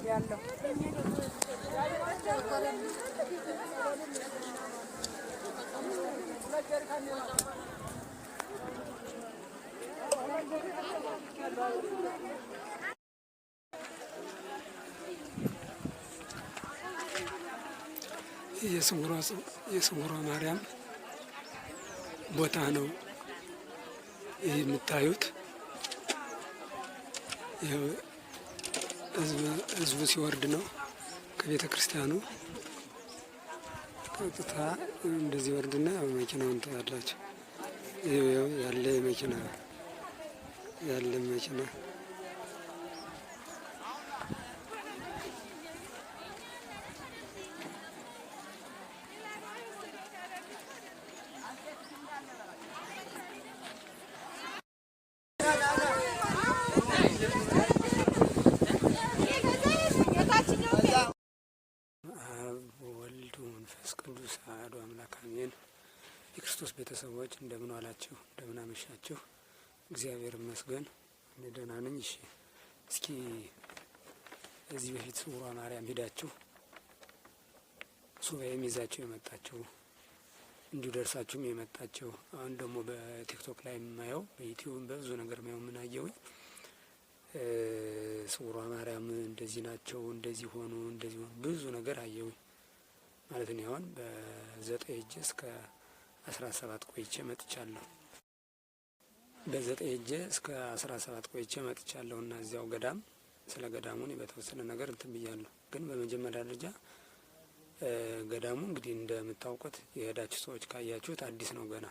ያለው የስውሯ ማርያም ቦታ ነው የምታዩት። ህዝቡ ሲወርድ ነው ከቤተ ክርስቲያኑ ቀጥታ እንደዚህ ወርድና መኪናውን ታያላችሁ። ይሄው ያለ መኪና ቅዱስ አሐዱ አምላክ አሜን። የክርስቶስ ቤተሰቦች እንደምን ዋላችሁ? እንደምን አመሻችሁ? እግዚአብሔር ይመስገን እኔ ደህና ነኝ። እሺ እስኪ እዚህ በፊት ስውሯ ማርያም ሄዳችሁ ሱባኤም ይዛችሁ የመጣችሁ እንዲሁ ደርሳችሁም የመጣችሁ አሁን ደግሞ በቲክቶክ ላይ የማየው በዩቲዩብ በብዙ ነገር ማየው ምን አየሁኝ ስውሯ ማርያም እንደዚህ ናቸው፣ እንደዚህ ሆኑ፣ እንደዚህ ሆኑ ብዙ ነገር አየሁኝ ማለት ነው። አሁን በ9 እጄ እስከ 17 ቆይቼ መጥቻለሁ። በ9 እጄ እስከ 17 ቆይቼ መጥቻለሁ እና እዚያው ገዳም ስለ ገዳሙን በተወሰነ ነገር እንትን ብያለሁ። ግን በመጀመሪያ ደረጃ ገዳሙ እንግዲህ እንደምታውቁት የሄዳችሁ ሰዎች ካያችሁት አዲስ ነው። ገና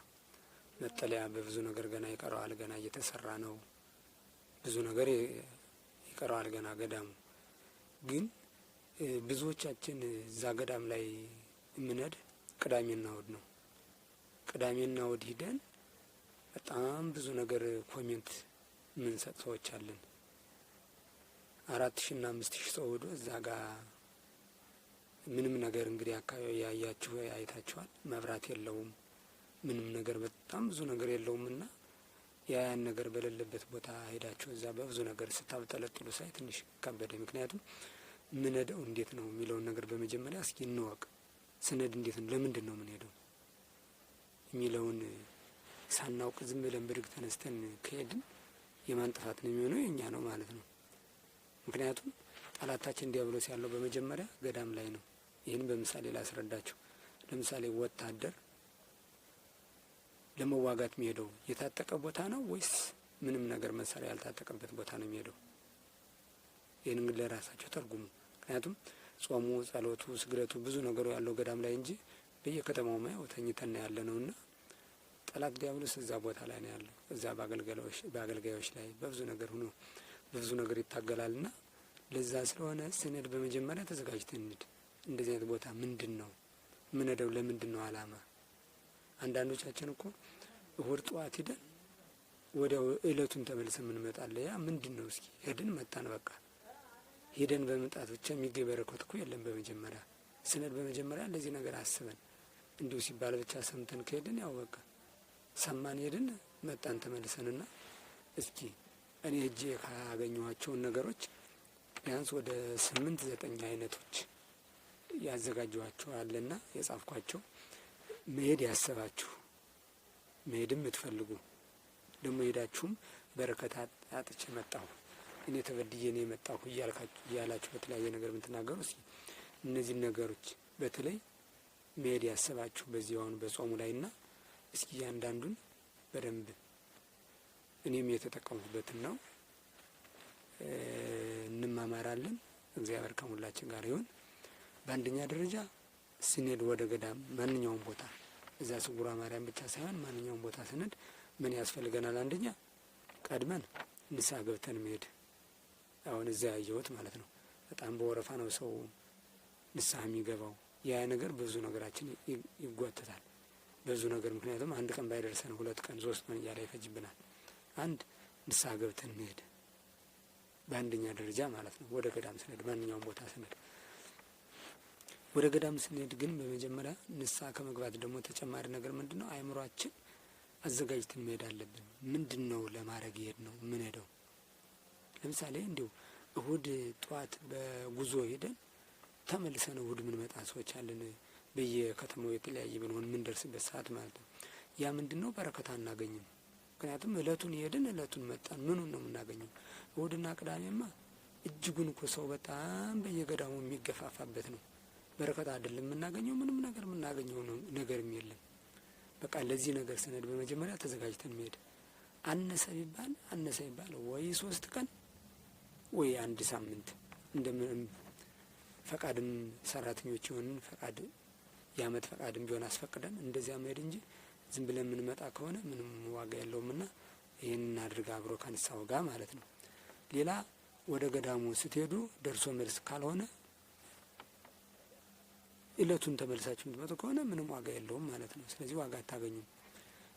መጠለያ በብዙ ነገር ገና ይቀረዋል። ገና እየተሰራ ነው። ብዙ ነገር ይቀረዋል ገና ገዳሙ ግን ብዙዎቻችን እዛ ገዳም ላይ የምንሄድ ቅዳሜና እሁድ ነው። ቅዳሜና እሁድ ሂደን በጣም ብዙ ነገር ኮሜንት የምንሰጥ ሰዎች አለን። 4000 እና 5000 ሰው ሄዶ እዛ ጋር ምንም ነገር እንግዲህ አካባቢ ያያችሁ አይታችኋል። መብራት የለውም፣ ምንም ነገር በጣም ብዙ ነገር የለውምና ያን ነገር በሌለበት ቦታ ሄዳችሁ እዛ በብዙ ነገር ስታብጠለጥሉ ሳይ ትንሽ ከበደ። ምክንያቱም ምንሄደው እንዴት ነው የሚለውን ነገር በመጀመሪያ እስኪ እንወቅ። ስነድ እንዴት ነው ለምንድን ነው የምንሄደው የሚለውን ሳናውቅ ዝም ብለን ብድግ ተነስተን ከሄድን የማን ጥፋት ነው የሚሆነው? የኛ ነው ማለት ነው። ምክንያቱም ጠላታችን ዲያብሎስ ያለው በመጀመሪያ ገዳም ላይ ነው። ይህን በምሳሌ ላስረዳችሁ። ለምሳሌ ወታደር ለመዋጋት የሚሄደው የታጠቀ ቦታ ነው ወይስ ምንም ነገር መሳሪያ ያልታጠቀበት ቦታ ነው የሚሄደው? ይህን እንግዲህ ለራሳቸው ተርጉሙ። ምክንያቱም ጾሙ፣ ጸሎቱ፣ ስግደቱ ብዙ ነገሩ ያለው ገዳም ላይ እንጂ በየከተማው ማየው ተኝተን ያለ ነውና ጠላት ዲያብሎስ እዛ ቦታ ላይ ነው ያለው። እዛ በአገልጋዮች ላይ በብዙ ነገር ሆኖ በብዙ ነገር ይታገላልና ለዛ ስለሆነ ስንሄድ በመጀመሪያ ተዘጋጅተን እንሂድ። እንደዚህ አይነት ቦታ ምንድን ነው ምንሄደው? ለምንድን ነው አላማ? አንዳንዶቻችን እኮ እሁድ ጠዋት ሂደን ወዲያው እለቱን ተመልሰን እንመጣለን። ያ ምንድን ነው? እስኪ ሄድን መጣን በቃ ሄደን በመምጣት ብቻ የሚገኝ በረከት እኮ የለም። በመጀመሪያ ስንሄድ በመጀመሪያ ለዚህ ነገር አስበን እንዲሁ ሲባል ብቻ ሰምተን ከሄድን ያው በቃ ሰማን ሄድን መጣን ተመልሰንና እስኪ እኔ ሄጄ ካገኘኋቸውን ነገሮች ቢያንስ ወደ 8-9 አይነቶች ያዘጋጀኋቸዋልና የጻፍኳቸው መሄድ ያሰባችሁ መሄድም የምትፈልጉ ደግሞ ሄዳችሁም በረከት አጥቼ መጣሁ እኔ ተበድዬ ነው የመጣሁ እያላችሁ በተለያየ ነገር የምትናገሩ እስኪ እነዚህ ነገሮች በተለይ መሄድ ያሰባችሁ በዚህ አሁን በጾሙ ላይና እስኪ ያንዳንዱን በደንብ እኔም የተጠቀምኩበትን ነው እንማማራለን። እግዚአብሔር ከሁላችን ጋር ይሁን። በአንደኛ ደረጃ ስንሄድ ወደ ገዳም ማንኛውም ቦታ እዛ ስውሯ ማርያም ብቻ ሳይሆን ማንኛውም ቦታ ስንሄድ ምን ያስፈልገናል? አንደኛ ቀድመን ንስሐ ገብተን መሄድ። አሁን እዛ ያየሁት ማለት ነው በጣም በወረፋ ነው ሰው ንስሐ የሚገባው። ያ ነገር ብዙ ነገራችን ይጓተታል ብዙ ነገር። ምክንያቱም አንድ ቀን ባይደርሰን 2 ቀን 3 ቀን እያለ ይፈጅብናል። አንድ ንስሐ ገብተን መሄድ በአንደኛ ደረጃ ማለት ነው። ወደ ገዳም ስንሄድ ማንኛውም ቦታ ስንሄድ ወደ ገዳም ስንሄድ ግን በመጀመሪያ ንስሐ ከመግባት ደግሞ ተጨማሪ ነገር ምንድነው? አእምሯችን አዘጋጅተን መሄድ አለብን። ምንድነው ለማድረግ ይሄድ ነው ምን ሄደው ለምሳሌ እንዲሁ እሁድ ጧት በጉዞ ሄደን ተመልሰን እሁድ ምን መጣ ሰዎች አለን በየከተማው የተለያየ ብንሆን ምን ደርስበት ሰዓት ማለት ነው። ያ ምንድነው? በረከት አናገኝም። ምክንያቱም እለቱን ሄድን እለቱን መጣን ምኑን ነው የምናገኘው? እሁድና ቅዳሜማ እጅጉን እኮ ሰው በጣም በየገዳሙ የሚገፋፋበት ነው። በረከት አይደለም የምናገኘው፣ ምንም ነገር የምናገኘው ነገርም የለም። በቃ ለዚህ ነገር ስንሄድ በመጀመሪያ ተዘጋጅተን መሄድ አነሰ ቢባል ወይ 3 ቀን ወይ 1 ሳምንት እንደምን ፈቃድም ሰራተኞች ሆነን ፈቃድ የአመት ፈቃድም ቢሆን አስፈቅደን እንደዚያ መሄድ እንጂ ዝም ብለን የምንመጣ ከሆነ ምንም ዋጋ የለውምና ይሄንን አድርጋ አብሮ ከንሳው ጋር ማለት ነው። ሌላ ወደ ገዳሙ ስትሄዱ ደርሶ መልስ ካልሆነ እለቱን ተመልሳችሁ የምትመጡ ከሆነ ምንም ዋጋ የለውም ማለት ነው። ስለዚህ ዋጋ አታገኙም።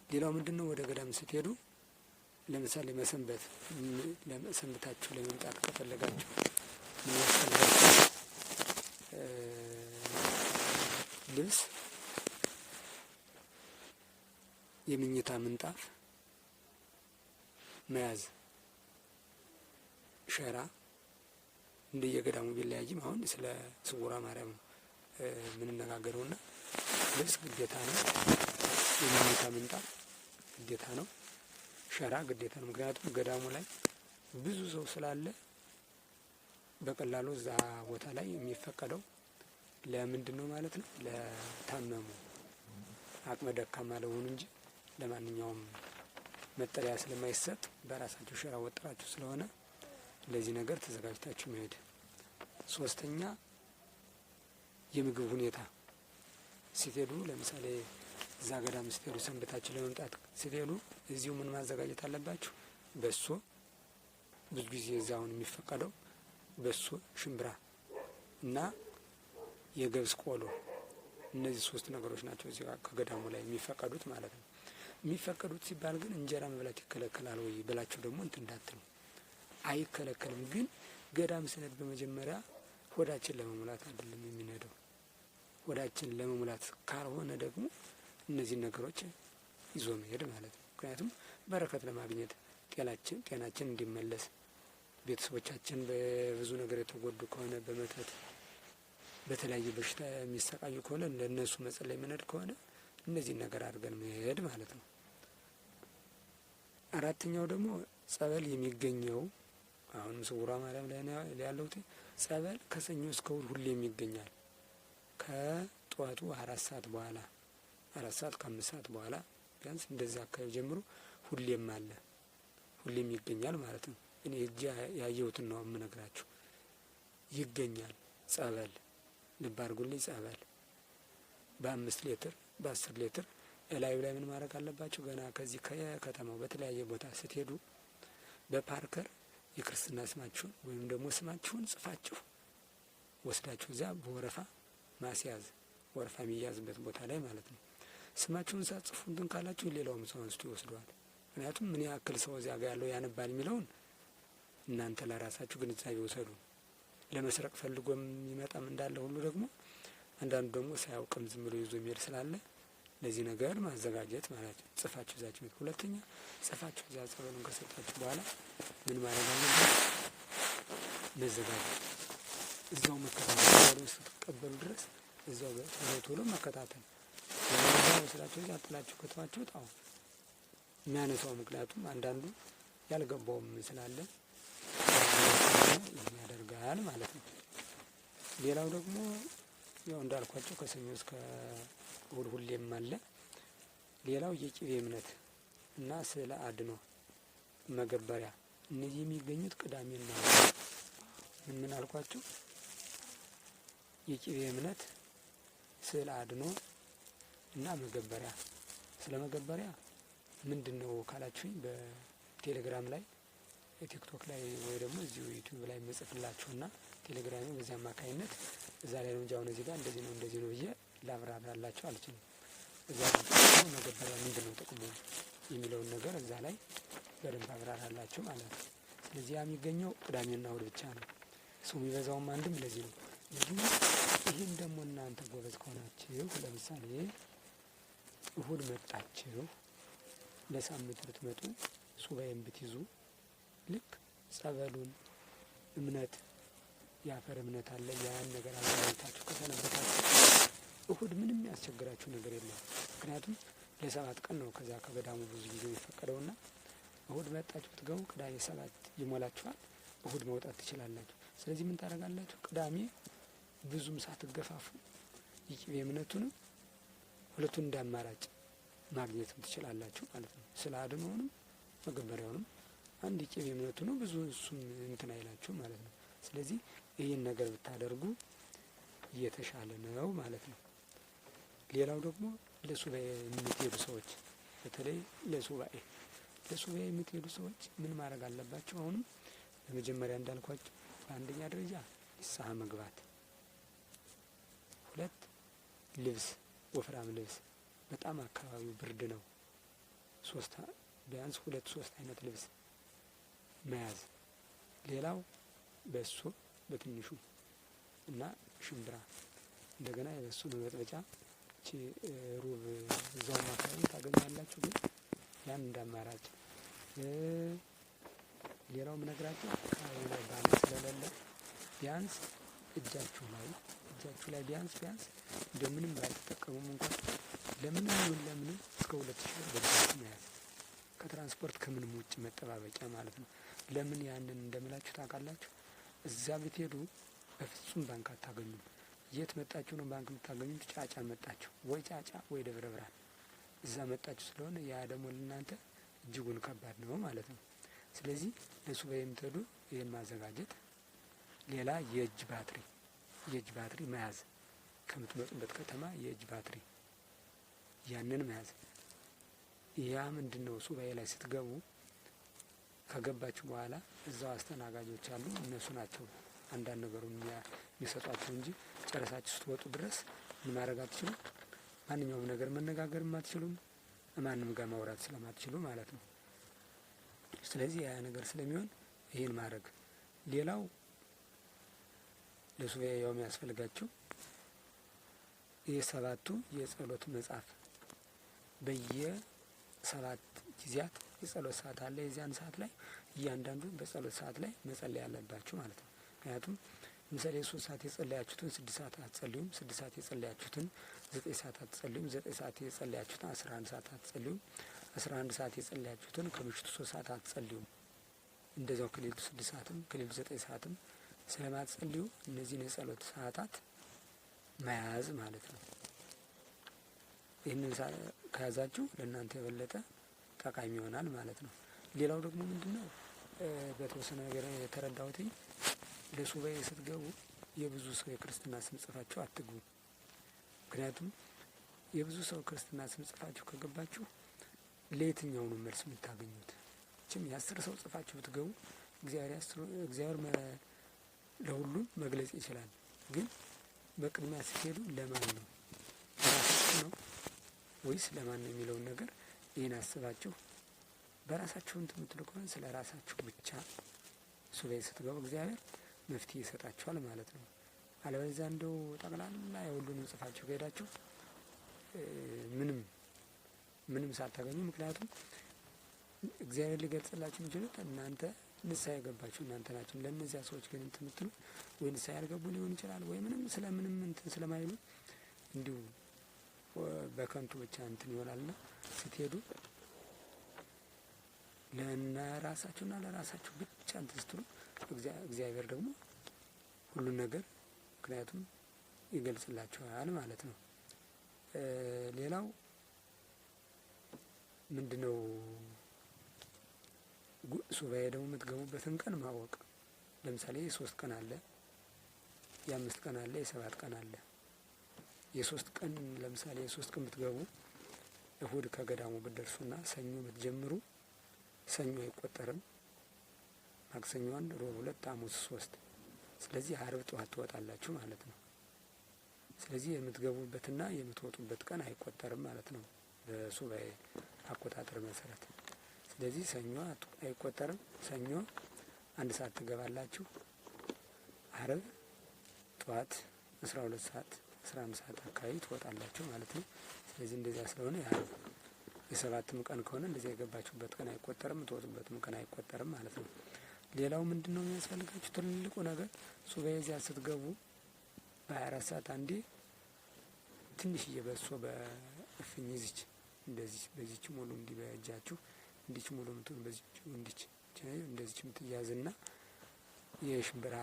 ሌላው ምንድነው? ወደ ገዳም ስትሄዱ ለምሳሌ ለመሰንበታችሁ ለመምጣት ከፈለጋችሁ ምን ያስፈልጋል? ልብስ፣ የምኝታ ምንጣፍ መያዝ፣ ሸራ እንደየገዳሙ ቢለያይም አሁን ስለ ስውሯ ማርያም የምንነጋገረውና ልብስ ግዴታ ነው። የምኝታ ምንጣፍ ግዴታ ነው። ሸራ ግዴታ ነው። ምክንያቱም ገዳሙ ላይ ብዙ ሰው ስላለ በቀላሉ እዛ ቦታ ላይ የሚፈቀደው ለምንድን ነው ማለት ነው? ለታመሙ አቅመ ደካማ ለሆኑ እንጂ ለማንኛውም መጠለያ ስለማይሰጥ በራሳቸው ሸራ ወጥራችሁ ስለሆነ ለዚህ ነገር ተዘጋጅታችሁ መሄድ። 3ኛ የምግብ ሁኔታ ስትሄዱ ለምሳሌ እዛ ገዳም ስትሄዱ ሰንበታችሁ ለመምጣት ስትሄዱ እዚሁ ምን ማዘጋጀት አለባችሁ? በሶ ብዙ ጊዜ እዛውን የሚፈቀደው በሶ፣ ሽምብራ እና የገብስ ቆሎ እነዚህ 3 ነገሮች ናቸው እዚህ ከገዳሙ ላይ የሚፈቀዱት ማለት ነው። የሚፈቀዱት ሲባል ግን እንጀራ መብላት ይከለከላል ወይ ብላችሁ ደግሞ እንትን እንዳትሉ። አይከለከልም። ግን ገዳም ስንሄድ በመጀመሪያ ሆዳችን ለመሙላት አይደለም የምንሄደው። ሆዳችን ለመሙላት ካልሆነ ደግሞ እነዚህ ነገሮች ይዞ መሄድ ማለት ነው። ምክንያቱም በረከት ለማግኘት ጤናችን እንዲመለስ ቤተሰቦቻችን በብዙ ነገር የተጎዱ ከሆነ በመተት በተለያየ በሽታ የሚሰቃዩ ከሆነ ለነሱ መጸለይ መንሄድ ከሆነ እነዚህን ነገር አድርገን መሄድ ማለት ነው። 4ኛው ደግሞ ጸበል የሚገኘው አሁን ስውሯ ማርያም ላይ ያለው ጸበል ከሰኞ እስከ እሁድ ሁሌም ይገኛል። ከጧቱ 4 ሰዓት በኋላ 4 ሰዓት ከ5 ሰዓት በኋላ ቢያንስ እንደዛ አካባቢ ጀምሮ ሁሌም አለ፣ ሁሌም ይገኛል ማለት ነው። እኔ እጅ ያየሁትን ነው የምነግራችሁ። ይገኛል ጸበል። ልብ አድርጉልኝ። ጸበል በ5 ሊትር በ10 ሊትር እላዩ ላይ ምን ማድረግ አለባችሁ? ገና ከዚህ ከከተማው በተለያየ ቦታ ስትሄዱ በፓርከር የክርስትና ስማችሁን ወይም ደግሞ ስማችሁን ጽፋችሁ ወስዳችሁ እዚያ በወረፋ ማስያዝ፣ ወረፋ የሚያዝበት ቦታ ላይ ማለት ነው። ስማችሁን ሳትጽፉ እንትን ካላችሁ ሌላውም ሰው አንስቶ ይወስደዋል። ምክንያቱም ምን ያክል ሰው እዚያ ጋር ያለው ያነባል የሚለውን እናንተ ለራሳችሁ ግንዛቤ ውሰዱ። ለመስረቅ ፈልጎም ይመጣም እንዳለ ሁሉ ደግሞ አንዳንዱ ደግሞ ሳያውቅም ዝም ብሎ ይዞ የሚሄድ ስላለ ለዚህ ነገር ማዘጋጀት ማለት ነው። ጽፋችሁ እዛችሁ ነው። 2ኛ ጽፋችሁ እዛ ጸበሉን ከሰጣችሁ በኋላ ምን ማድረግ አለበት? መዘጋጀት፣ እዛው መከታተል ስትቀበሉ ድረስ እዛው ቶሎ መከታተል። ለምን ወስዳችሁ እዛ ጥላችሁ ከተዋችሁ ጣው የሚያነሳው ምክንያቱም አንዳንዱ ያልገባውም ስላለ ያደርጋል ማለት ነው። ሌላው ደግሞ ያው እንዳልኳቸው ከሰኞ እስከ እሁድ ሁሌም አለ። ሌላው የቅቤ እምነት እና ስዕለ አድኖ መገበሪያ እነዚህ የሚገኙት ቅዳሜና ምን አልኳቸው? የቅቤ እምነት፣ ስዕለ አድኖ እና መገበሪያ። ስለ መገበሪያ ምንድነው ካላችሁኝ በቴሌግራም ላይ ቲክቶክ ላይ ወይ ደግሞ እዚሁ ዩቲዩብ ላይ መጽፍላችሁና ቴሌግራም በዚህ አማካይነት እዛ ላይ ነው እንጂ አሁን እዚህ ጋር እንደዚህ ነው ብዬ ላብራራላችሁ አልችልም። እዛ ላይ መገበሪያ ምንድነው ጥቅሙ የሚለውን ነገር እዛ ላይ በደንብ አብራራላችሁ ማለት ነው። ስለዚህ ያ የሚገኘው ቅዳሜና እሁድ ብቻ ነው። ሰው የሚበዛውም አንድም ለዚህ ነው። ግን ይህን ደግሞ እናንተ ጎበዝ ከሆናችሁ ለምሳሌ እሁድ መጣችሁ ለሳምንት ብትመጡ ሱባኤን ብትይዙ ልክ ጸበሉን እምነት የአፈር እምነት አለ ያን ነገር አዘጋጅታችሁ ከሰነበታችሁ እሁድ ምንም ያስቸግራችሁ ነገር የለም። ምክንያቱም ለ7 ቀን ነው ከዛ ከገዳሙ ብዙ ጊዜ የሚፈቀደውና እሁድ መጣችሁ ብትገቡ ቅዳሜ 7 ይሞላችኋል። እሁድ መውጣት ትችላላችሁ። ስለዚህ ምን ታደርጋላችሁ? ቅዳሜ ብዙም ሳትገፋፉ የቅቤ እምነቱንም ሁለቱን እንዳማራጭ ማግኘትም ትችላላችሁ ማለት ነው። ስለ አድኖውንም መገበሪያውንም አንድ የቅቤ እምነቱ ነው ብዙ እሱም እንትን አይላችሁ ማለት ነው። ስለዚህ ይህን ነገር ብታደርጉ እየተሻለ ነው ማለት ነው። ሌላው ደግሞ ለሱባኤ የምትሄዱ ሰዎች በተለይ ለሱባኤ የምትሄዱ ሰዎች ምን ማድረግ አለባቸው? አሁንም በመጀመሪያ እንዳልኳቸው በአንደኛ ደረጃ ንስሐ መግባት፣ 2 ልብስ ወፍራም ልብስ በጣም አካባቢው ብርድ ነው 3 ቢያንስ 2-3 አይነት ልብስ መያዝ። ሌላው በሶ በትንሹ እና ሽምብራ እንደገና የበሶ መበጥበጫ ሩብ እዛው አካባቢ ታገኛላችሁ። ግን ያን እንዳማራጭ ሌላው ምነግራችሁ አካባቢ ላይ ባለ ስለሌለ ቢያንስ እጃችሁ ላይ ቢያንስ እንደምንም ባይተጠቀሙም እንኳን ለምንም ይሁን ለምንም እስከ 2000 ብር በእጃችሁ መያዝ ከትራንስፖርት ከምንም ውጭ መጠባበቂያ ማለት ነው። ለምን ያንን እንደምላችሁ ታውቃላችሁ? እዛ ብትሄዱ በፍጹም ባንክ አታገኙም። የት መጣችሁ ነው ባንክ የምታገኙት? ጫጫ መጣችሁ ወይ ጫጫ ወይ ደብረ ብርሃን እዛ መጣችሁ ስለሆነ ያ ደግሞ ለእናንተ እጅጉን ከባድ ነው ማለት ነው። ስለዚህ ለሱባኤ የምትሄዱ ይህን ማዘጋጀት። ሌላ የእጅ ባትሪ መያዝ ከምትመጡበት ከተማ የእጅ ባትሪ ያንን መያዝ። ያ ምንድን ነው? ሱባኤ ላይ ስትገቡ ከገባችሁ በኋላ እዛው አስተናጋጆች አሉ። እነሱ ናቸው አንዳንድ ነገሩን የሚሰጧችሁ እንጂ ጨረሳችሁ ስትወጡ ድረስ ምን ማድረግ አትችሉም። ማንኛውም ነገር መነጋገርም አትችሉም። ማንም ጋር ማውራት ስለማትችሉ ማለት ነው። ስለዚህ ያ ነገር ስለሚሆን ይህን ማድረግ። ሌላው ለሱባኤ ያው የሚያስፈልጋችሁ የ7ቱ የጸሎት መጽሐፍ በየ7 ጊዜያት የጸሎት ሰዓት አለ። የዚያን ሰዓት ላይ እያንዳንዱ በጸሎት ሰዓት ላይ መጸለይ ያለባችሁ ማለት ነው። ምክንያቱም ለምሳሌ 3 ሰዓት የጸለያችሁትን 6 ሰዓት አትጸልዩም። 6 ሰዓት የጸለያችሁትን 9 ሰዓት አትጸልዩም። 9 ሰዓት የጸለያችሁትን 11 ሰዓት አትጸልዩም። 11 ሰዓት የጸለያችሁትን ከምሽቱ 3 ሰዓት አትጸልዩም። እንደዛው ከሌሊቱ 6 ሰዓትም ከሌሊቱ 9 ሰዓትም ስለማትጸልዩ እነዚህን የጸሎት ሰዓታት መያዝ ማለት ነው። ይህንን ከያዛችሁ ለእናንተ የበለጠ ጠቃሚ ይሆናል ማለት ነው። ሌላው ደግሞ ምንድነው በተወሰነ ነገር የተረዳሁትኝ ለሱባኤ ስትገቡ የብዙ ሰው የክርስትና ስም ጽፋችሁ አትግቡ። ምክንያቱም የብዙ ሰው ክርስትና ስም ጽፋችሁ ከገባችሁ ለየትኛው ነው መልስ የምታገኙት? የ10 ሰው ጽፋችሁ ብትገቡ እግዚአብሔር ለሁሉም መግለጽ ይችላል። ግን በቅድሚያ ስትሄዱ ለማን ነው? ለራሳችሁ ነው ወይስ ለማን ነው የሚለውን ነገር ይህን አስባችሁ በራሳችሁ የምትሉ ከሆነ ስለ ራሳችሁ ብቻ ሱባኤ ስትገቡ እግዚአብሔር መፍትሄ ይሰጣችኋል ማለት ነው። አለበለዚያ እንደው ጠቅላላ የሁሉንም ጽፋችሁ ከሄዳችሁ ምንም ሳታገኙ፣ ምክንያቱም እግዚአብሔር ሊገልጽላችሁ የሚችሉት እናንተ ንስሐ የገባችሁ እናንተ ናችሁ። ለእነዚያ ሰዎች ግን እንትን የምትሉ ወይ ንስሐ ያልገቡ ሊሆን ይችላል ወይ ስለምንም እንትን ስለማይሉ እንዲሁ በከንቱ ብቻ እንትን ይሆናልና ስትሄዱ ለራሳችሁና ለራሳችሁ ብቻ እንትን ስትሉ እግዚአብሔር ደግሞ ሁሉን ነገር ምክንያቱም ይገልጽላችኋል ማለት ነው። ሌላው ምንድነው? ሱባኤ ደግሞ የምትገቡበትን ቀን ማወቅ። ለምሳሌ የ3 ቀን አለ፣ የ5 ቀን አለ፣ የ7 ቀን አለ። የ3 ቀን ለምሳሌ የ3 ቀን ብትገቡ እሁድ ከገዳሙ ብትደርሱና ሰኞ ብትጀምሩ ሰኞ አይቆጠርም። ማክሰኞ 1፣ ሮብ 2፣ ሐሙስ 3። ስለዚህ ዓርብ ጠዋት ትወጣላችሁ ማለት ነው። ስለዚህ የምትገቡበትና የምትወጡበት ቀን አይቆጠርም ማለት ነው በሱባኤ አቆጣጠር መሰረት። ስለዚህ ሰኞ አይቆጠርም። ሰኞ፣ 1 ሰዓት ትገባላችሁ። አርብ ጠዋት 12 ሰዓት 11 ሰዓት አካባቢ ትወጣላችሁ ማለት ነው። ስለዚህ እንደዚያ ስለሆነ የአርብ የ7ም ቀን ከሆነ እንደዚያ የገባችሁበት ቀን አይቆጠርም፣ የምትወጡበትም ቀን አይቆጠርም ማለት ነው። ሌላው ምንድነው የሚያስፈልጋችሁ ትልቁ ነገር ሱባኤ እዚያ ስትገቡ በ24 ሰዓት አንዴ ትንሽዬ በሶ በእፍኝ ይዝች እንደዚህ በዚች ሙሉ እንዲህ በእጃችሁ እንዲች ሙሉ ምትሆን በዚች እንዲች እንደዚች ምትያዝና የሽምብራ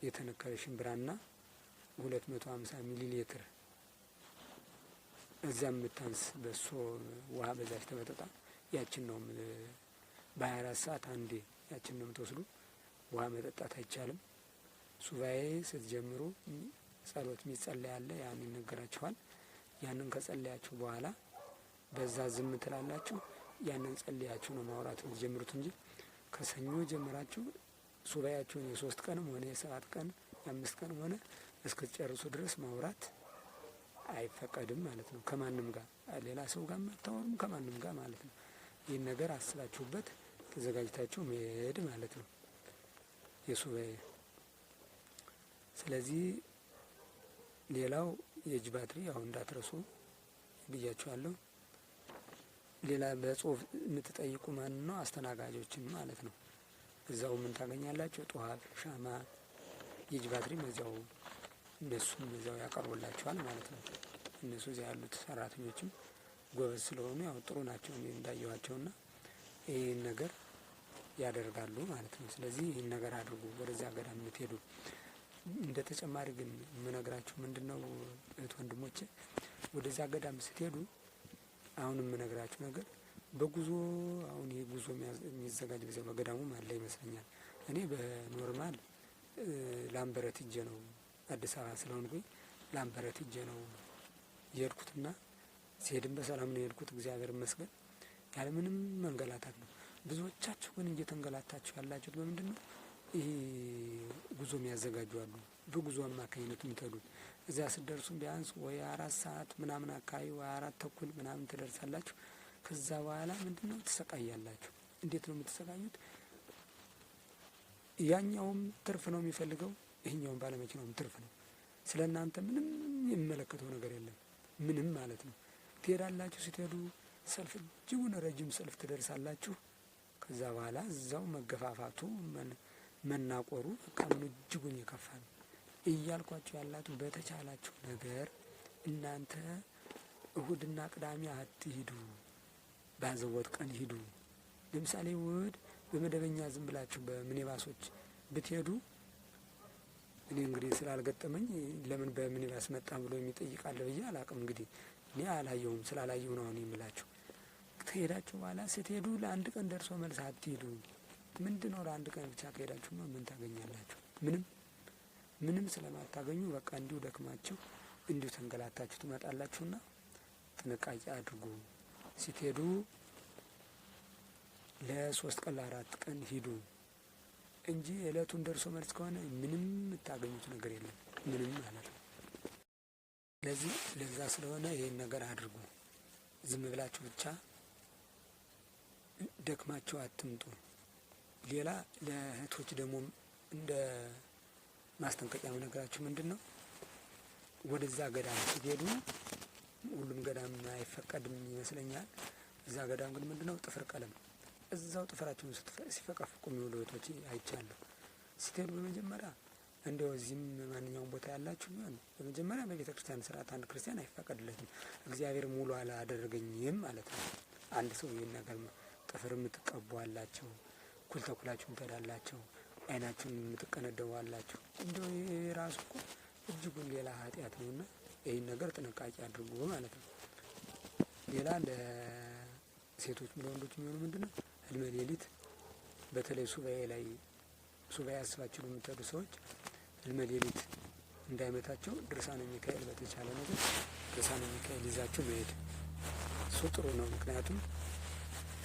የተነከረ ሽምብራና 250 ሚሊ ሊትር እዛም ምታንስ በሶ ውሃ በዛች ተበጠጣ ያችን ነው በ24 ሰዓት አንዴ ያችን ነው የምትወስዱ። ውሃ መጠጣት አይቻልም። ሱባኤ ስትጀምሩ ጸሎት የሚጸለይ አለ፣ ያን ይነገራችኋል። ያንን ከጸለያችሁ በኋላ በዛ ዝም ትላላችሁ። ያንን ጸልያችሁ ነው ማውራት የምትጀምሩት እንጂ ከሰኞ ጀምራችሁ ሱባኤያችሁን የ3 ቀንም ሆነ የ7 ቀን የ5 ቀንም ሆነ እስክትጨርሱ ድረስ ማውራት አይፈቀድም ማለት ነው። ከማንም ጋር ሌላ ሰው ጋር አታወሩም፣ ከማንም ጋር ማለት ነው። ይህን ነገር አስባችሁበት ተዘጋጅታችሁ መሄድ ማለት ነው የሱባኤ። ስለዚህ ሌላው የእጅ ባትሪ ያው እንዳትረሱ ብያችኋለሁ። ሌላ በጽሁፍ የምትጠይቁ ማን ነው? አስተናጋጆችን ማለት ነው። እዛው ምን ታገኛላችሁ? ጧፍ፣ ሻማ፣ የእጅ ባትሪም እዚያው እነሱም እዚያው ያቀርቡላችኋል ማለት ነው። እነሱ እዚያ ያሉት ሰራተኞችም ጎበዝ ስለሆኑ ያው ጥሩ ናቸው እኔ እንዳየኋቸውና ይህን ነገር ያደርጋሉ ማለት ነው። ስለዚህ ይህን ነገር አድርጉ ወደዚያ ገዳም የምትሄዱ። እንደ ተጨማሪ ግን የምነግራችሁ ምንድነው እህት ወንድሞቼ፣ ወደዚያ ገዳም ስትሄዱ አሁን የምነግራችሁ ነገር በጉዞ አሁን ይሄ ጉዞ የሚዘጋጅ ጊዜ በገዳሙ አለ ይመስለኛል። እኔ በኖርማል ላምበረት ሂጄ ነው አዲስ አበባ ስለሆንኩኝ ላምበረት ሂጄ ነው የሄድኩትና ሲሄድም በሰላም ነው የሄድኩት፣ እግዚአብሔር ይመስገን ያለ ምንም መንገላታት ነው። ብዙዎቻችሁ ግን እየተንገላታችሁ ያላችሁት በምንድን ነው? ይሄ ጉዞ የሚያዘጋጁ አሉ። በጉዞ አማካኝነት የምትሄዱት እዚያ ስትደርሱም ቢያንስ ወይ 4 ሰዓት ምናምን አካባቢ ወይ 4 ተኩል ምናምን ትደርሳላችሁ። ከዛ በኋላ ምንድነው ትሰቃያላችሁ። እንዴት ነው የምትሰቃዩት? ያኛውም ትርፍ ነው የሚፈልገው፣ ይሄኛውም ባለመኪናውም ትርፍ ነው። ስለ እናንተ ምንም የሚመለከተው ነገር የለም፣ ምንም ማለት ነው። ትሄዳላችሁ። ስትሄዱ ሰልፍ እጅጉን ረጅም ሰልፍ ትደርሳላችሁ። ከዛ በኋላ እዛው መገፋፋቱ መናቆሩ ከምኑ እጅጉን የከፋ ነው። እያልኳችሁ ያላችሁ በተቻላችሁ ነገር እናንተ እሁድና ቅዳሜ አትሂዱ፣ ባዘወት ቀን ሂዱ። ለምሳሌ እሁድ በመደበኛ ዝም ብላችሁ በሚኒባሶች ብትሄዱ እኔ እንግዲህ ስላልገጠመኝ ለምን በሚኒባስ መጣ ብሎ የሚጠይቃለ ብዬ አላቅም። እንግዲህ እኔ አላየሁም፣ ስላላየሁ ነው አሁን የምላችሁ። ከሄዳችሁ በኋላ ስትሄዱ ለአንድ ቀን ደርሶ መልስ አትሂዱ። ምንድነው ለአንድ ቀን ብቻ ከሄዳችሁማ ምን ታገኛላችሁ? ምንም ስለማታገኙ በቃ እንዲሁ ደክማችሁ እንዲሁ ተንገላታችሁ ትመጣላችሁና ጥንቃቄ አድርጉ። ስትሄዱ ለ3 ቀን ለ4 ቀን ሂዱ እንጂ እለቱን ደርሶ መልስ ከሆነ ምንም የምታገኙት ነገር የለም፣ ምንም ማለት ነው። ስለዚህ ለዛ ስለሆነ ይሄን ነገር አድርጉ። ዝም ብላችሁ ብቻ ደክማችሁ አትምጡ። ሌላ ለእህቶች ደግሞ እንደ ማስጠንቀቂያ የምነግራችሁ ምንድነው፣ ወደዛ ገዳም ስትሄዱ ሁሉም ገዳም አይፈቀድም ይመስለኛል። እዛ ገዳም ግን ምንድነው ጥፍር ቀለም እዛው ጥፍራቸውን ሲፈቀፍቁ የሚውሉ እህቶች አይቻለሁ። ስትሄዱ በመጀመሪያ እንደው እዚህም ማንኛውም ቦታ ያላችሁ ቢሆን በመጀመሪያ በቤተ ክርስቲያን ስርዓት አንድ ክርስቲያን አይፈቀድለትም። እግዚአብሔር ሙሉ አላደረገኝም ማለት ነው። አንድ ሰው ይሄን ነገር ጥፍር የምትቀቡ አላቸው፣ ኩል ተኩላችሁ ትሄዳላችሁ፣ አይናችሁን የምትቀነደቡ አላችሁ። እንደው ይሄ ራሱ እኮ እጅጉን ሌላ ኃጢአት ነውና ይሄን ነገር ጥንቃቄ አድርጉ ማለት ነው። ሌላ ለሴቶች ለወንዶች የሚሆኑ ምንድነው ህልመ ሌሊት በተለይ ሱባኤ አስባችሁ የምትሄዱ ሰዎች ህልመ ሌሊት እንዳይመታቸው ድርሳነ ሚካኤል በተቻለ ነገር ድርሳነ ሚካኤል ይዛችሁ መሄድ እሱ ጥሩ ነው። ምክንያቱም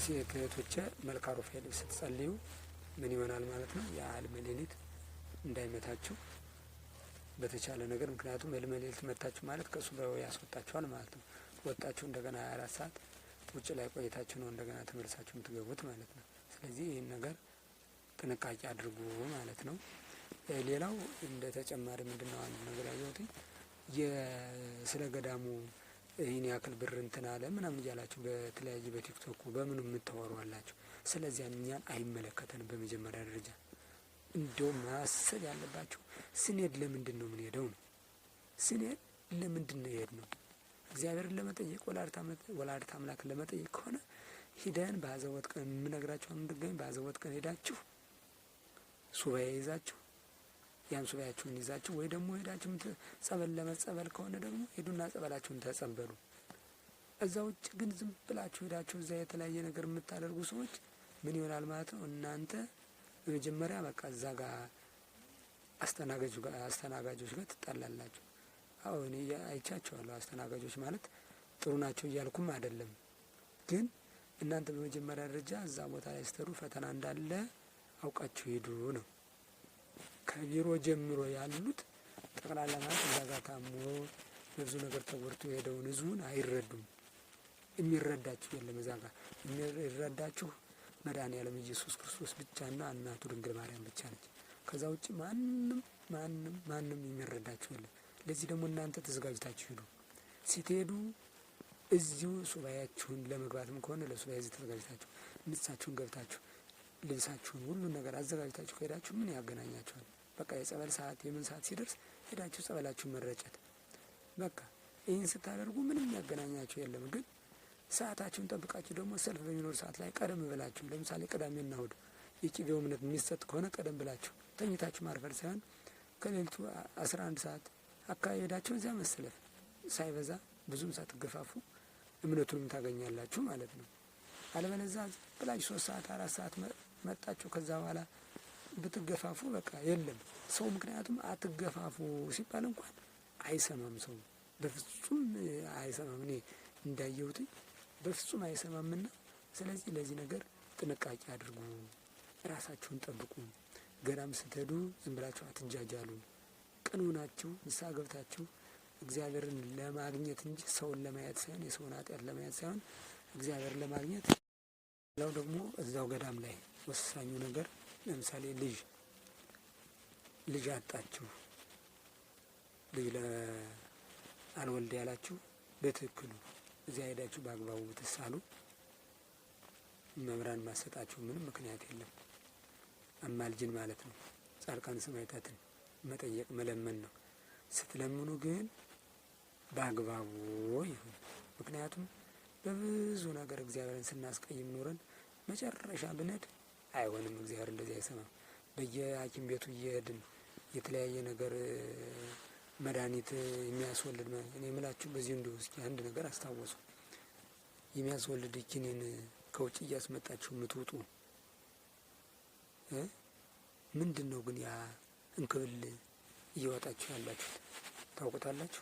ሴት እህቶቼ መልካ ሩፋኤል ስትጸልዩ ምን ይሆናል ማለት ነው ያ ህልመ ሌሊት እንዳይመታችሁ በተቻለ ነገር። ምክንያቱም ህልመ ሌሊት መታችሁ ማለት ከሱባኤው ያስወጣችኋል ማለት ነው። ወጣችሁ እንደገና 24 ሰዓት ውጭ ላይ ቆይታችሁ ነው እንደገና ተመልሳችሁ የምትገቡት ማለት ነው። ስለዚህ ይህን ነገር ጥንቃቄ አድርጉ ማለት ነው። ሌላው እንደ ተጨማሪ ምንድነው አንድ ነገር ያየሁት ስለ ገዳሙ ይህን ያክል ብር እንትን አለ ምናምን እያላችሁ በተለያየ በቲክቶክ በምኑ የምታወሩ አላችሁ። ስለዚህ እኛን አይመለከተንም። በመጀመሪያ ደረጃ እንደውም ማሰብ ያለባችሁ ስንሄድ ለምንድን ነው የምንሄደው ነው። ስንሄድ ለምንድን ነው የሄድነው? እግዚአብሔርን ለመጠየቅ ወላዲተ አምላክን ለመጠየቅ ከሆነ ሂደን በአዘቦት ቀን የምነግራችሁ እንድገኝ በአዘቦት ቀን ሄዳችሁ ሱባኤ ይዛችሁ ያን ሱባኤያችሁን ይዛችሁ ወይ ደግሞ ሄዳችሁ ጸበል ለመጸበል ከሆነ ደግሞ ሄዱና ጸበላችሁን ተጸበሉ። እዛ ውጭ ግን ዝም ብላችሁ ሄዳችሁ እዛ የተለያየ ነገር የምታደርጉ ሰዎች ምን ይሆናል ማለት ነው? እናንተ በመጀመሪያ በቃ እዛ ጋር አስተናጋጆች ጋር ትጣላላችሁ። አዎ እኔ አይቻቸዋለሁ። አስተናጋጆች ማለት ጥሩ ናቸው እያልኩም አይደለም። ግን እናንተ በመጀመሪያ ደረጃ እዛ ቦታ ላይ ስትሄዱ ፈተና እንዳለ አውቃችሁ ሄዱ ነው። ከቢሮ ጀምሮ ያሉት ጠቅላላ ማለት እዛ ጋር ታሞ በብዙ ነገር ተጎድቶ የሄደውን ህዝቡን አይረዱም። የሚረዳችሁ የለም። እዛ ጋር የሚረዳችሁ መድኃኔዓለም ኢየሱስ ክርስቶስ ብቻና እናቱ ድንግል ማርያም ብቻ ነች። ከዛ ውጭ ማንም የሚረዳችሁ የለም። ለዚህ ደግሞ እናንተ ተዘጋጅታችሁ ሂዱ። ስትሄዱ እዚሁ ሱባኤያችሁን ለመግባትም ከሆነ ለሱባኤ እዚህ ተዘጋጅታችሁ ንሳችሁን ገብታችሁ ልብሳችሁን ሁሉን ነገር አዘጋጅታችሁ ከሄዳችሁ ምን ያገናኛችኋል? በቃ የጸበል ሰዓት የምን ሰዓት ሲደርስ ሄዳችሁ ጸበላችሁን መረጨት በቃ። ይህን ስታደርጉ ምንም ያገናኛችሁ የለም። ግን ሰዓታችሁን ጠብቃችሁ ደግሞ ሰልፍ በሚኖር ሰዓት ላይ ቀደም ብላችሁ ለምሳሌ ቅዳሜና እሁድ የቅቤው እምነት የሚሰጥ ከሆነ ቀደም ብላችሁ ተኝታችሁ ማርፈር ሳይሆን ከሌሊቱ 11 ሰዓት አካባቢ ሄዳችሁ እዚያ መሰለፍ ሳይበዛ ብዙም ሳትገፋፉ እምነቱንም ታገኛላችሁ ማለት ነው። አለበለዚያ ብላችሁ 3 ሰዓት 4 ሰዓት መጣችሁ ከዛ በኋላ ብትገፋፉ በቃ የለም ሰው። ምክንያቱም አትገፋፉ ሲባል እንኳን አይሰማም ሰው፣ በፍጹም አይሰማም። እኔ እንዳየሁት በፍጹም አይሰማምና ስለዚህ ለዚህ ነገር ጥንቃቄ አድርጉ፣ ራሳችሁን ጠብቁ። ገዳም ስትሄዱ ዝም ብላችሁ አትጃጃሉ። ቅኑ ናችሁ። ንስሐ ገብታችሁ እግዚአብሔርን ለማግኘት እንጂ ሰውን ለማየት ሳይሆን የሰውን ኃጢአት ለማየት ሳይሆን እግዚአብሔርን ለማግኘት። ሌላው ደግሞ እዛው ገዳም ላይ ወሳኙ ነገር ለምሳሌ ልጅ አጣችሁ፣ ልጅ አልወልድ ያላችሁ በትክክሉ እዚያ ሄዳችሁ በአግባቡ ብትሳሉ መምህራን ማሰጣችሁ ምንም ምክንያት የለም። አማልጅን ማለት ነው። ጻድቃን ሰማዕታትን መጠየቅ መለመን ነው። ስትለምኑ ግን በአግባቡ ይሁን። ምክንያቱም በብዙ ነገር እግዚአብሔርን ስናስቀይም ኖረን መጨረሻ ብንሄድ አይሆንም። እግዚአብሔር እንደዚህ አይሰማም። በየሐኪም ቤቱ እየሄድን የተለያየ ነገር መድኃኒት የሚያስወልድ እኔ የምላችሁ በዚህ እንዲሁ እስኪ አንድ ነገር አስታወሱ። የሚያስወልድ ኪኒን ከውጭ እያስመጣችሁ የምትውጡ ምንድን ነው ግን ያ እንክብል እየወጣችሁ ያላችሁት ታውቁታላችሁ?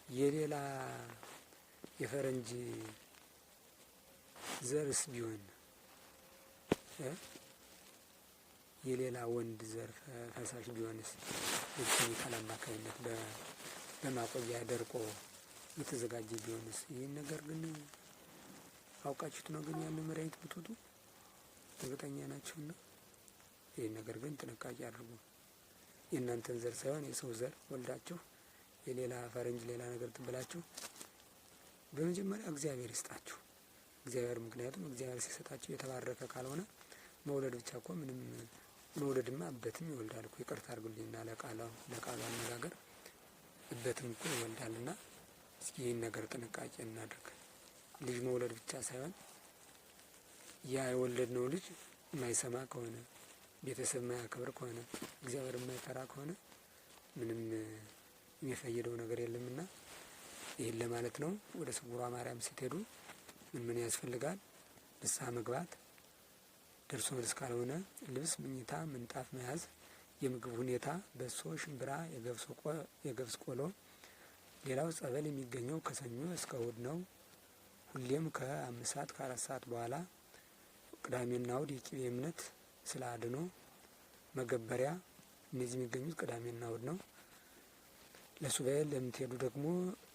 የሌላ የፈረንጅ ዘርስ ቢሆን የሌላ ወንድ ዘር ፈሳሽ ቢሆንስ በኬሚካል አማካኝነት በማቆያ ደርቆ የተዘጋጀ ቢሆንስ? ይህን ነገር ግን አውቃችሁት ነው ግን ያንን መድኃኒት ብትውጡ እርግጠኛ ናችሁና ይህን ነገር ግን ጥንቃቄ አድርጉ። የእናንተን ዘር ሳይሆን የሰው ዘር ወልዳችሁ የሌላ ፈረንጅ ሌላ ነገር ትብላችሁ በመጀመሪያ እግዚአብሔር ይስጣችሁ። እግዚአብሔር ምክንያቱም እግዚአብሔር ሲሰጣችሁ የተባረከ ካልሆነ መውለድ ብቻ እኮ ምንም መውለድማ እበትም ይወልዳል እኮ። ይቅርታ አድርጉልኝና ለቃሉ አነጋገር እበትም እኮ ይወልዳልና እስኪ ይህን ነገር ጥንቃቄ እናድርግ። ልጅ መውለድ ብቻ ሳይሆን ያ የወለድነው ልጅ የማይሰማ ከሆነ ቤተሰብ የማያከብር ከሆነ እግዚአብሔር የማይፈራ ከሆነ ምንም የሚፈይደው ነገር የለምና ይህን ለማለት ነው። ወደ ስውሯ ማርያም ስትሄዱ ምን ያስፈልጋል? ንስሐ መግባት፣ ደርሶ መልስ ካልሆነ ልብስ፣ ምኝታ፣ ምንጣፍ መያዝ፣ የምግብ ሁኔታ በሶ፣ ሽምብራ፣ የገብስ ቆሎ። ሌላው ጸበል የሚገኘው ከሰኞ እስከ እሁድ ነው። ሁሌም ከ5 ሰዓት ከ4 ሰዓት በኋላ። ቅዳሜና እሁድ የቅቤ እምነት ስለ አድኖ መገበሪያ። እነዚህ የሚገኙት ቅዳሜና እሁድ ነው። ለሱባኤ ለምትሄዱ ደግሞ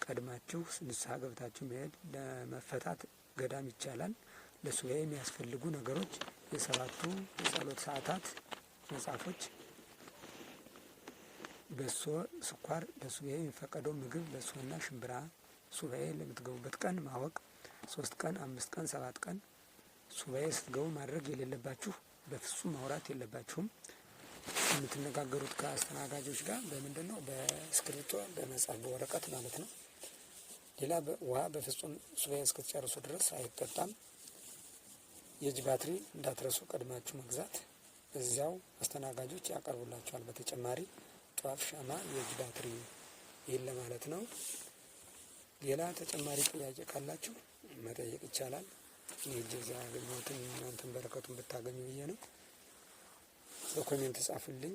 ቀድማችሁ ንስሐ ገብታችሁ መሄድ። ለመፈታት ገዳም ይቻላል። ለሱባኤ የሚያስፈልጉ ነገሮች የሰባቱ የጸሎት ሰዓታት መጽሐፎች በሶ ስኳር ለሱባኤ የሚፈቀደው ምግብ በሶና ሽምብራ ሱባኤ ለምትገቡበት ቀን ማወቅ 3 ቀን 5 ቀን 7 ቀን ሱባኤ ስትገቡ ማድረግ የሌለባችሁ በፍጹም ማውራት የለባችሁም። የምትነጋገሩት ከአስተናጋጆች ጋር በምንድነው? በእስክሪብቶ በመጻፍ በወረቀት ማለት ነው። ሌላ ውሃ በፍጹም ሱባኤ እስክትጨርሱ ድረስ አይጠጣም። የእጅ ባትሪ እንዳትረሱ ቀድማችሁ መግዛት፣ እዚያው አስተናጋጆች ያቀርቡላችኋል። በተጨማሪ ጧፍ፣ ሻማ፣ የእጅ ባትሪ ይህን ለማለት ነው። ሌላ ተጨማሪ ጥያቄ ካላችሁ መጠየቅ ይቻላል። እኔ እዛ ያገኘሁትን እናንተን በረከቱን ብታገኙ ብዬ ነው። በኮሜንት ጻፉልኝ።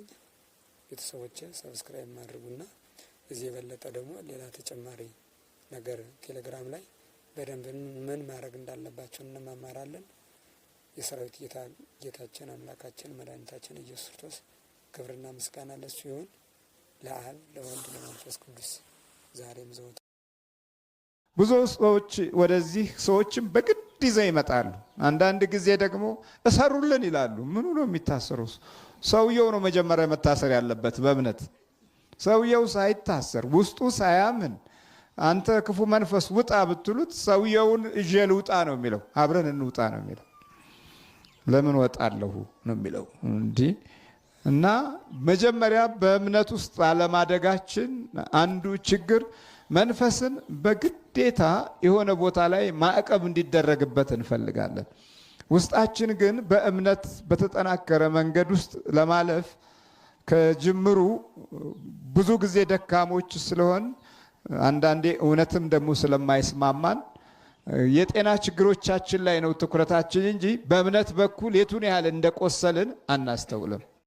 ቤተሰቦቼ ሰብስክራይብ ማድረጉና እዚህ የበለጠ ደግሞ ሌላ ተጨማሪ ነገር ቴሌግራም ላይ በደንብ ምን ማድረግ እንዳለባቸው እንማማራለን። የሰራዊት ጌታችን አምላካችን መድኃኒታችን ኢየሱስ ክርስቶስ ክብርና ምስጋና ለሱ ይሁን። ለአብ ለወልድ ለመንፈስ ቅዱስ ዛሬም ዘወትር። ብዙ ሰዎች ወደዚህ ሰዎችም በግድ ይዘው ይመጣሉ። አንዳንድ ጊዜ ደግሞ እሰሩልን ይላሉ። ምኑ ነው የሚታሰሩ? ሰውየው ነው መጀመሪያ መታሰር ያለበት በእምነት። ሰውየው ሳይታሰር ውስጡ ሳያምን አንተ ክፉ መንፈስ ውጣ ብትሉት ሰውየውን እዤ ልውጣ ነው የሚለው፣ አብረን እንውጣ ነው የሚለው። ለምን ወጣለሁ ነው የሚለው እንዲህ። እና መጀመሪያ በእምነት ውስጥ አለማደጋችን አንዱ ችግር መንፈስን በግዴታ የሆነ ቦታ ላይ ማዕቀብ እንዲደረግበት እንፈልጋለን። ውስጣችን ግን በእምነት በተጠናከረ መንገድ ውስጥ ለማለፍ ከጅምሩ ብዙ ጊዜ ደካሞች ስለሆን አንዳንዴ እውነትም ደግሞ ስለማይስማማን የጤና ችግሮቻችን ላይ ነው ትኩረታችን እንጂ በእምነት በኩል የቱን ያህል እንደቆሰልን አናስተውልም።